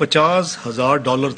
$50,000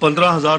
15,000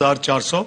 4,400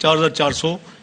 4,400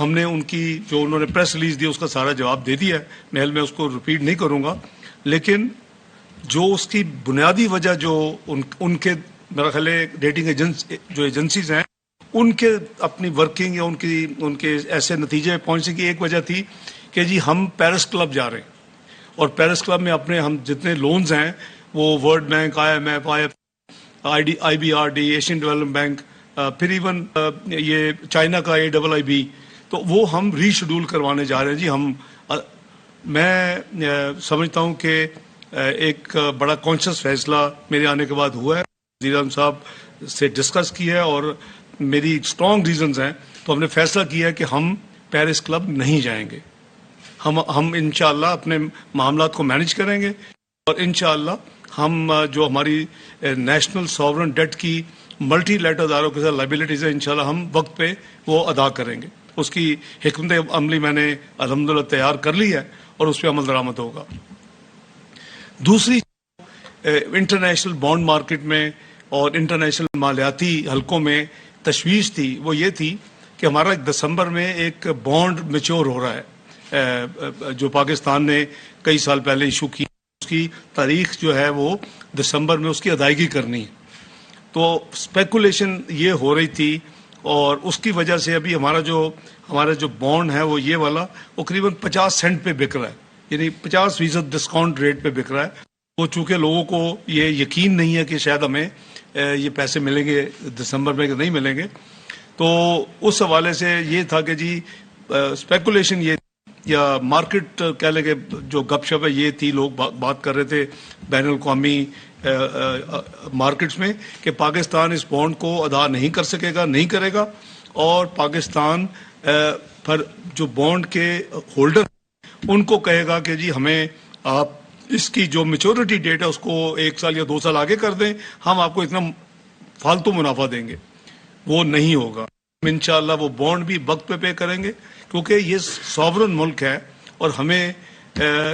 ہم نے ان کی جو انہوں نے پریس ریلیز دی اس کا سارا جواب دے دیا ہے، محل میں اس کو ریپیٹ نہیں کروں گا، لیکن جو اس کی بنیادی وجہ جو ان کے میرا خیال ہے ریٹنگ جو ایجنسیز ہیں ان کے اپنی ورکنگ یا ان کے ایسے نتیجے میں پہنچنے کی ایک وجہ تھی کہ جی ہم پیرس کلب جا رہے ہیں، اور پیرس کلب میں اپنے ہم جتنے لونز ہیں وہ world bank, IMF، IBRD، Asian development bank, پھر ایون یہ چائنا کا AIIB، تو وہ ہم ری شیڈول کروانے جا رہے ہیں جی ہم۔ میں سمجھتا ہوں کہ ایک بڑا کانشیس فیصلہ میرے آنے کے بعد ہوا ہے، وزیر اعظم صاحب سے ڈسکس کیا ہے اور میری اسٹرانگ ریزنز ہیں، تو ہم نے فیصلہ کیا ہے کہ ہم پیرس کلب نہیں جائیں گے، ہم انشاءاللہ اپنے معاملات کو مینیج کریں گے، اور انشاءاللہ ہم جو ہماری نیشنل ساورن ڈیٹ کی ملٹی لیٹر اداروں کے ساتھ لائبلٹیز ہیں انشاءاللہ ہم وقت پہ وہ ادا کریں گے۔ اس کی حکمت عملی میں نے الحمدللہ تیار کر لی ہے اور اس پہ عمل درآمد ہوگا۔ دوسری انٹرنیشنل بانڈ مارکیٹ میں اور انٹرنیشنل مالیاتی حلقوں میں تشویش تھی، وہ یہ تھی کہ ہمارا دسمبر میں ایک بانڈ میچور ہو رہا ہے جو پاکستان نے کئی سال پہلے ایشو کی، اس کی تاریخ جو ہے وہ دسمبر میں اس کی ادائیگی کرنی ہے، تو اسپیکولیشن یہ ہو رہی تھی اور اس کی وجہ سے ابھی ہمارا جو بانڈ ہے وہ یہ والا وہ قریباً 50 سینٹ پہ بک رہا ہے، یعنی 50% ڈسکاؤنٹ ریٹ پہ بک رہا ہے۔ وہ چونکہ لوگوں کو یہ یقین نہیں ہے کہ شاید ہمیں یہ پیسے ملیں گے دسمبر میں کہ نہیں ملیں گے، تو اس حوالے سے یہ تھا کہ جی اسپیکولیشن یہ یا مارکیٹ کہہ لیں کہ جو گپ شپ ہے یہ تھی، لوگ بات کر رہے تھے بین الاقوامی مارکیٹس میں کہ پاکستان اس بانڈ کو ادا نہیں کر سکے گا، نہیں کرے گا، اور پاکستان پر جو بانڈ کے ہولڈر ان کو کہے گا کہ جی ہمیں آپ اس کی جو میچورٹی ڈیٹ ہے اس کو 1 سال یا 2 سال آگے کر دیں، ہم آپ کو اتنا فالتو منافع دیں گے۔ وہ نہیں ہوگا، انشاءاللہ وہ بانڈ بھی وقت پہ پے کریں گے، کیونکہ یہ ساورن ملک ہے اور ہمیں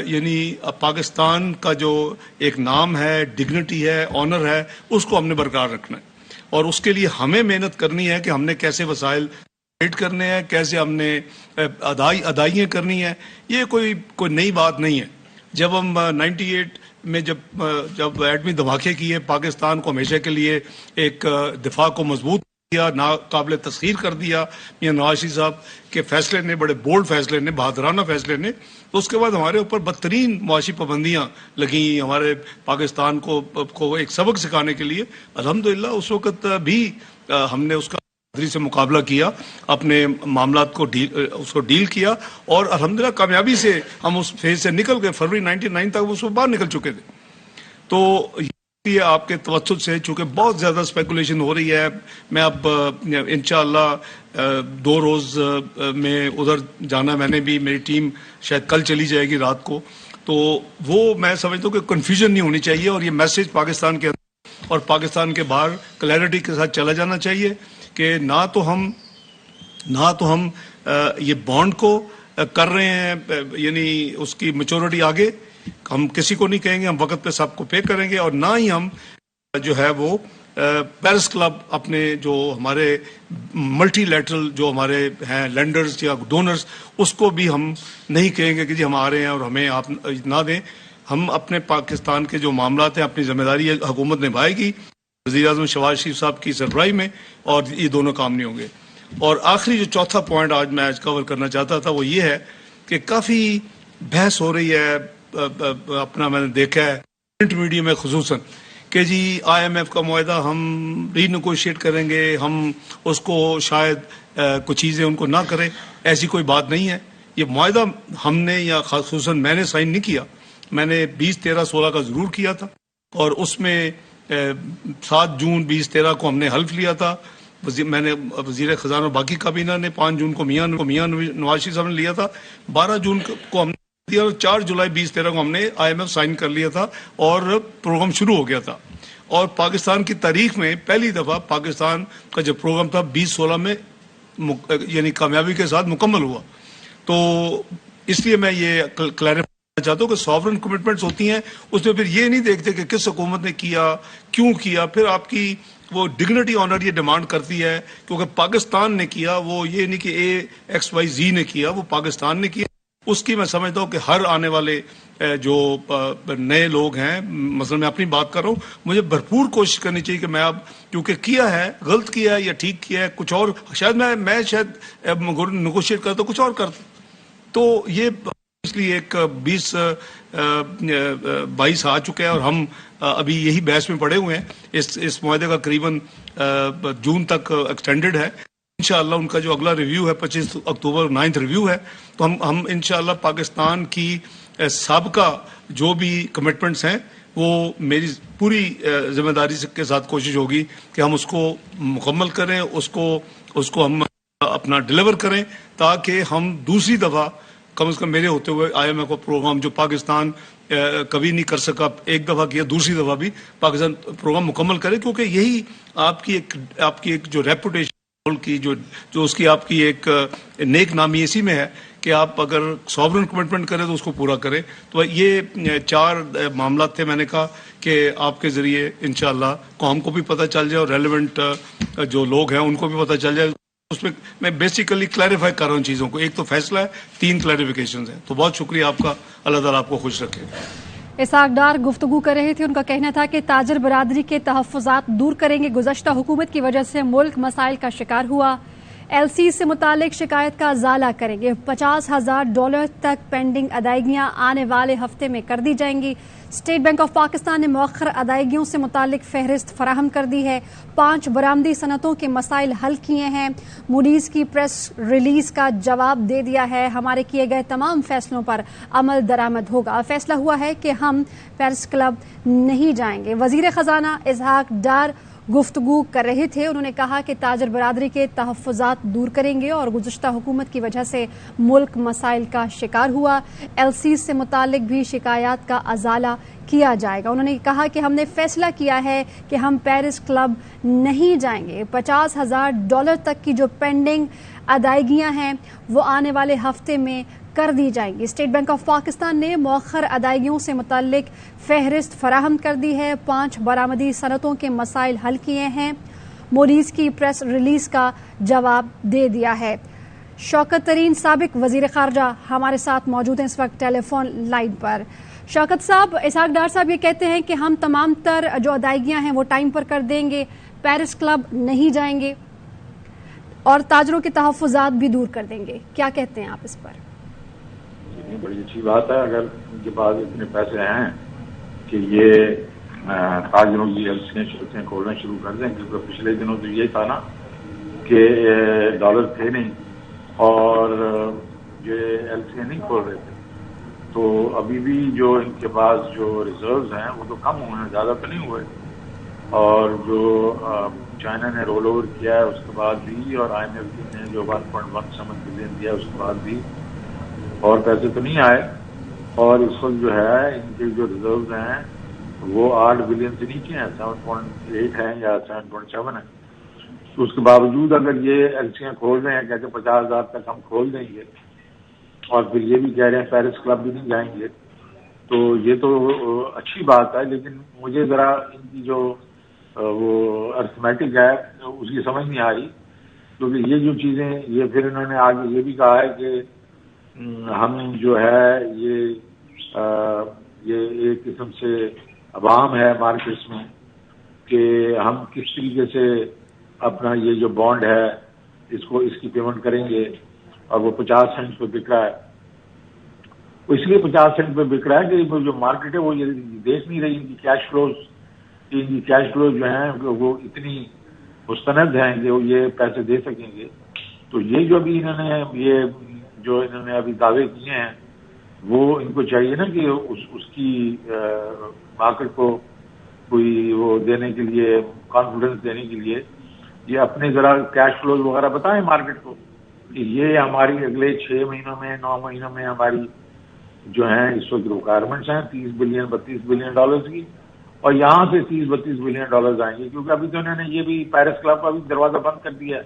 یعنی پاکستان کا جو ایک نام ہے، ڈگنیٹی ہے، آنر ہے، اس کو ہم نے برقرار رکھنا ہے، اور اس کے لیے ہمیں محنت کرنی ہے کہ ہم نے کیسے وسائل کریٹ کرنے ہیں، کیسے ہم نے ادائیاں کرنی ہیں۔ یہ کوئی نئی بات نہیں ہے۔ جب ہم 98 میں جب ایٹمی دھماکے کیے، پاکستان کو ہمیشہ کے لیے ایک دفاع کو مضبوط کیا، ناقابل تسخیر کر دیا میاں نواز شریف صاحب کے فیصلے نے، بڑے بولڈ فیصلے نے، بہادرانہ فیصلے نے، تو اس کے بعد ہمارے اوپر بدترین معاشی پابندیاں لگیں ہمارے پاکستان کو ایک سبق سکھانے کے لیے۔ الحمدللہ اس وقت بھی ہم نے اس کا سے مقابلہ کیا، اپنے معاملات کو ڈیل کیا، اور الحمدللہ کامیابی سے ہم اس فیز سے نکل گئے۔ فروری 99 تک اس کو باہر نکل چکے تھے۔ تو یہ آپ کے توسط سے چونکہ بہت زیادہ اسپیکولیشن ہو رہی ہے، میں اب انشاءاللہ 2 روز میں ادھر جانا، میں نے بھی، میری ٹیم شاید کل چلی جائے گی رات کو، تو وہ میں سمجھتا ہوں کہ کنفیوژن نہیں ہونی چاہیے، اور یہ میسج پاکستان کے اندر اور پاکستان کے باہر کلیئرٹی کے ساتھ چلا جانا چاہیے کہ نہ تو ہم یہ بانڈ کو کر رہے ہیں، یعنی اس کی میچورٹی آگے ہم کسی کو نہیں کہیں گے، ہم وقت پہ سب کو پے کریں گے، اور نہ ہی ہم جو ہے وہ پیرس کلب اپنے جو ہمارے ملٹی لیٹرل جو ہمارے ہیں لینڈرز یا ڈونرز، اس کو بھی ہم نہیں کہیں گے کہ جی ہم آ رہے ہیں اور ہمیں آپ نہ دیں۔ ہم اپنے پاکستان کے جو معاملات ہیں، اپنی ذمہ داری حکومت نبھائے گی وزیر اعظم شہباز شریف صاحب کی سربراہی میں، اور یہ دونوں کام نہیں ہوں گے۔ اور آخری جو چوتھا پوائنٹ میں آج کور کرنا چاہتا تھا وہ یہ ہے کہ کافی بحث ہو رہی ہے، اپنا میں نے دیکھا ہے پرنٹ میڈیا میں خصوصاً، کہ جی IMF کا معاہدہ ہم ری نیگوشیٹ کریں گے، ہم اس کو شاید کچھ چیزیں ان کو نہ کریں۔ ایسی کوئی بات نہیں ہے۔ یہ معاہدہ ہم نے یا خصوصاً میں نے سائن نہیں کیا، میں نے 20، 13، 16 کا ضرور کیا تھا، اور اس میں 7 جون 2013 کو ہم نے حلف لیا تھا، میں نے وزیر خزانہ اور باقی کابینہ نے، 5 جون کو میاں نواز شریف صاحب نے لیا تھا، 12 جون کو ہم نے دیا، اور 4 جولائی 2013 کو ہم نے IMF سائن کر لیا تھا اور پروگرام شروع ہو گیا تھا۔ اور پاکستان کی تاریخ میں پہلی دفعہ پاکستان کا جو پروگرام تھا 2016 میں یعنی کامیابی کے ساتھ مکمل ہوا۔ تو اس لیے میں یہ کلیریفائی چاہتا ہوں کہ سوورن کمٹمنٹس ہوتی ہیں اس میں پھر یہ نہیں دیکھتے کہ کس حکومت نے کیا کیوں کیا، پھر آپ کی وہ ڈگنیٹی آنر یہ ڈیمانڈ کرتی ہے کیونکہ پاکستان نے کیا، وہ یہ نہیں کہ XYZ نے کیا، وہ پاکستان نے کیا. اس کی میں سمجھتا ہوں کہ ہر آنے والے جو نئے لوگ ہیں، مثلا میں اپنی بات کر رہا ہوں، مجھے بھرپور کوشش کرنی چاہیے کہ میں اب کیونکہ کیا ہے، غلط کیا ہے یا ٹھیک کیا ہے، کچھ اور شاید میں شاید نیگوشیٹ کرتا کچھ اور کرتا. تو یہ اس لیے ایک 22 آ چکے ہیں اور ہم ابھی یہی بحث میں پڑے ہوئے ہیں. اس معاہدے کا قریباً جون تک ایکسٹینڈڈ ہے. انشاءاللہ ان کا جو اگلا ریویو ہے 25 اکتوبر 9th ریویو ہے، تو ہم انشاءاللہ پاکستان کی سابقہ جو بھی کمٹمنٹس ہیں وہ میری پوری ذمہ داری کے ساتھ کوشش ہوگی کہ ہم اس کو مکمل کریں، اس کو ہم اپنا ڈیلیور کریں، تاکہ ہم دوسری دفعہ کم از کم میرے ہوتے ہوئے IMF کا پروگرام جو پاکستان کبھی نہیں کر سکا، ایک دفعہ کیا، دوسری دفعہ بھی پاکستان پروگرام مکمل کرے، کیونکہ یہی آپ کی ایک جو ریپوٹیشن کی جو اس کی آپ کی ایک نیک نامی اسی میں ہے کہ آپ اگر سوورن کمٹمنٹ کریں تو اس کو پورا کریں. تو یہ 4 معاملات تھے، میں نے کہا کہ آپ کے ذریعے انشاءاللہ قوم کو بھی پتہ چل جائے اور ریلیونٹ جو لوگ ہیں ان کو بھی پتہ چل جائے. اس میں میں بیسیکلی کلیریفائی کر رہا ہوں چیزوں کو، ایک تو فیصلہ ہے، 3 کلیریفیکیشنز ہیں. تو بہت شکریہ آپ کا، اللہ تعالیٰ آپ کو خوش رکھے. اسحاق ڈار گفتگو کر رہے تھے. ان کا کہنا تھا کہ تاجر برادری کے تحفظات دور کریں گے. گزشتہ حکومت کی وجہ سے ملک مسائل کا شکار ہوا. LC سے متعلق شکایت کا ازالہ کریں گے. $50,000 تک پینڈنگ ادائیگیاں آنے والے ہفتے میں کر دی جائیں گی. اسٹیٹ بینک آف پاکستان نے مؤخر ادائیگیوں سے متعلق فہرست فراہم کر دی ہے. 5 برآمدی صنعتوں کے مسائل حل کیے ہیں. موڈیز کی پریس ریلیز کا جواب دے دیا ہے. ہمارے کیے گئے تمام فیصلوں پر عمل درآمد ہوگا. فیصلہ ہوا ہے کہ ہم پیرس کلب نہیں جائیں گے. وزیر خزانہ اسحاق ڈار گفتگو کر رہے تھے. انہوں نے کہا کہ تاجر برادری کے تحفظات دور کریں گے اور گزشتہ حکومت کی وجہ سے ملک مسائل کا شکار ہوا. LC سے متعلق بھی شکایات کا ازالہ کیا جائے گا. انہوں نے کہا کہ ہم نے فیصلہ کیا ہے کہ ہم پیرس کلب نہیں جائیں گے. $50,000 تک کی جو پینڈنگ ادائیگیاں ہیں وہ آنے والے ہفتے میں کر دی جائیں گی. اسٹیٹ بینک آف پاکستان نے مؤخر ادائیگیوں سے متعلق فہرست فراہم کر دی ہے. 5 برآمدی صنعتوں کے مسائل حل کیے ہیں. موڈیز کی پریس ریلیز کا جواب دے دیا ہے. شوکت ترین سابق وزیر خارجہ ہمارے ساتھ موجود ہیں اس وقت ٹیلی فون لائن پر. شوکت صاحب، اسحاق ڈار صاحب یہ کہتے ہیں کہ ہم تمام تر جو ادائیگیاں ہیں وہ ٹائم پر کر دیں گے، پیرس کلب نہیں جائیں گے اور تاجروں کے تحفظات بھی دور کر دیں گے. کیا کہتے ہیں آپ اس پر؟ بڑی اچھی بات ہے اگر ان کے پاس اتنے پیسے ہیں کہ یہ تاجروں کی شرطیں کھولنا شروع کر دیں، کیونکہ پچھلے دنوں تو یہ تھا نا کہ ڈالر تھے نہیں اور یہ LC نہیں کھول رہے تھے. تو ابھی بھی جو ان کے پاس جو ریزروز ہیں وہ تو کم ہوئے ہیں، زیادہ تو نہیں ہوئے. اور جو چائنا نے رول اوور کیا ہے اس کے بعد بھی، اور IMF نے جو 1.17 بلین دیا اس کے بعد بھی اور پیسے تو نہیں آئے. اور اس وقت جو ہے ان کے جو ریزروز ہیں وہ 8 بلین سے نیچے ہیں، 7.8 ہیں یا 7.7 ہیں. تو اس کے باوجود اگر یہ LCیاں کھول رہے ہیں، کہتے 50,000 تک ہم کھول دیں گے، اور پھر یہ بھی کہہ رہے ہیں پیرس کلب بھی نہیں جائیں گے، تو یہ تو اچھی بات ہے. لیکن مجھے ذرا ان کی جو وہ ارتھمیٹک ہے اس کی سمجھ نہیں آ رہی، کیونکہ یہ جو چیزیں یہ پھر انہوں نے آگے یہ بھی کہا ہے کہ ہم جو ہے یہ ایک قسم سے عوام ہے مارکیٹس میں کہ ہم کس طریقے سے اپنا یہ جو بانڈ ہے اس کی پیمنٹ کریں گے، اور وہ 50 سینٹ پہ بک رہا ہے. اس لیے 50 سینٹ پہ بک رہا ہے کہ جو مارکیٹ ہے وہ یہ دیکھ نہیں رہی ان کی کیش فلوز جو ہیں وہ اتنی مستند ہیں کہ وہ یہ پیسے دے سکیں گے. تو یہ جو ابھی انہوں نے ابھی دعوے کیے ہیں وہ ان کو چاہیے نا کہ اس کی مارکیٹ کو کوئی وہ دینے کے لیے، کانفیڈنس دینے کے لیے یہ اپنے ذرا کیش فلوز وغیرہ بتائیں مارکیٹ کو کہ یہ ہماری اگلے 6 مہینوں میں 9 مہینوں میں ہماری جو ہیں اس وقت ریکوائرمنٹس ہیں 30 بلین 32 بلین ڈالرز کی، اور یہاں سے 30-32 بلین ڈالرز آئیں گے. کیونکہ ابھی تو انہوں نے یہ بھی پیرس کلب کا بھی دروازہ بند کر دیا ہے،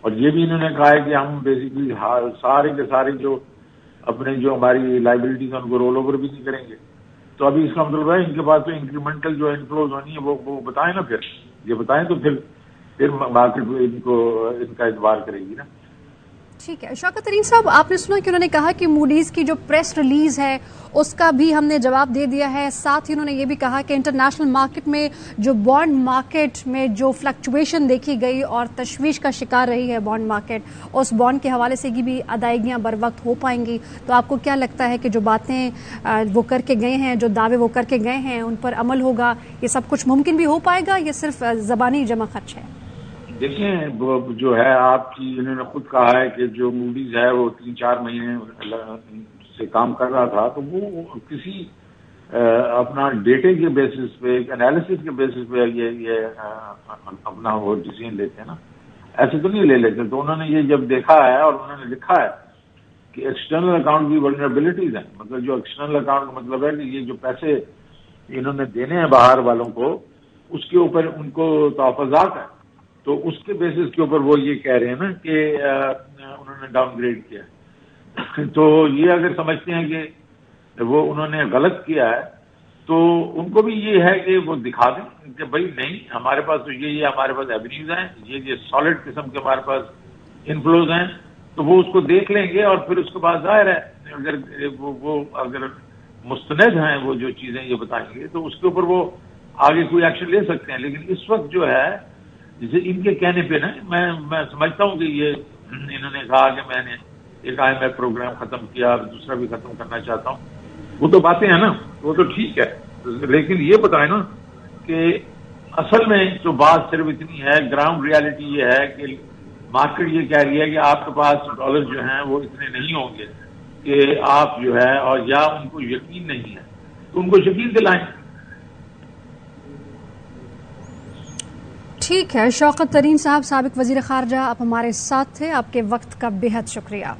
اور یہ بھی انہوں نے کہا ہے کہ ہم بیسیکلی سارے کے سارے جو اپنے جو ہماری لائبلٹیز ہیں ان کو رول اوور بھی نہیں کریں گے. تو ابھی اس کا مطلب ہے ان کے پاس تو انکریمنٹل جو انفلوز ہونی ہے وہ بتائیں نا. پھر یہ بتائیں تو پھر مارکیٹ ان کا اعتبار کرے گی نا. ٹھیک ہے. شوکت ترین صاحب، آپ نے سنا کہ انہوں نے کہا کہ موڈیز کی جو پریس ریلیز ہے اس کا بھی ہم نے جواب دے دیا ہے. ساتھ ہی انہوں نے یہ بھی کہا کہ انٹرنیشنل مارکیٹ میں جو بانڈ مارکیٹ میں جو فلکچویشن دیکھی گئی اور تشویش کا شکار رہی ہے بانڈ مارکیٹ، اس بانڈ کے حوالے سے بھی ادائیگیاں بر وقت ہو پائیں گی. تو آپ کو کیا لگتا ہے کہ جو باتیں وہ کر کے گئے ہیں، جو دعوے وہ کر کے گئے ہیں، ان پر عمل ہوگا؟ یہ سب کچھ ممکن بھی ہو پائے گا، یہ صرف زبانی جمع خرچ ہے؟ دیکھیں جو ہے آپ کی، انہوں نے خود کہا ہے کہ جو موڈیز ہے وہ 3-4 مہینے سے کام کر رہا تھا، تو وہ کسی اپنا ڈیٹے کے بیسس پہ، ایک انالیسس کے بیسس پہ یہ اپنا وہ ڈیسیژن لیتے ہیں نا. ایسے تو نہیں لے لیتے. تو انہوں نے یہ جب دیکھا ہے اور انہوں نے لکھا ہے کہ ایکسٹرنل اکاؤنٹ کی ولنریبلٹیز ہیں، مطلب جو ایکسٹرنل اکاؤنٹ کا مطلب ہے کہ یہ جو پیسے انہوں نے دینے ہیں باہر والوں کو، اس کے اوپر ان کو تحفظات ہیں. تو اس کے بیسس کے اوپر وہ یہ کہہ رہے ہیں نا کہ انہوں نے ڈاؤن گریڈ کیا. تو یہ اگر سمجھتے ہیں کہ وہ انہوں نے غلط کیا ہے تو ان کو بھی یہ ہے کہ وہ دکھا دیں کہ بھائی نہیں، ہمارے پاس تو یہ ہمارے پاس ایونیوز ہیں، یہ سالڈ قسم کے ہمارے پاس انفلوز ہیں. تو وہ اس کو دیکھ لیں گے اور پھر اس کے بعد ظاہر ہے اگر وہ اگر مستند ہیں وہ جو چیزیں یہ بتائیں گے تو اس کے اوپر وہ آگے کوئی ایکشن لے سکتے ہیں. لیکن اس وقت جو ہے جسے ان کے کہنے پہ نا، میں سمجھتا ہوں کہ یہ انہوں نے کہا کہ میں نے ایک IMF پروگرام ختم کیا، دوسرا بھی ختم کرنا چاہتا ہوں. وہ تو باتیں ہیں نا، وہ تو ٹھیک ہے، لیکن یہ بتائیں نا کہ اصل میں جو بات صرف اتنی ہے، گراؤنڈ ریالٹی یہ ہے کہ مارکیٹ یہ کہہ رہی ہے کہ آپ کے پاس ڈالر جو ہیں وہ اتنے نہیں ہوں گے کہ آپ جو ہے، اور یا ان کو یقین نہیں ہے تو ان کو یقین دلائیں. ٹھیک ہے. شوکت ترین صاحب، سابق وزیر خارجہ، آپ ہمارے ساتھ تھے. آپ کے وقت کا بے حد شکریہ.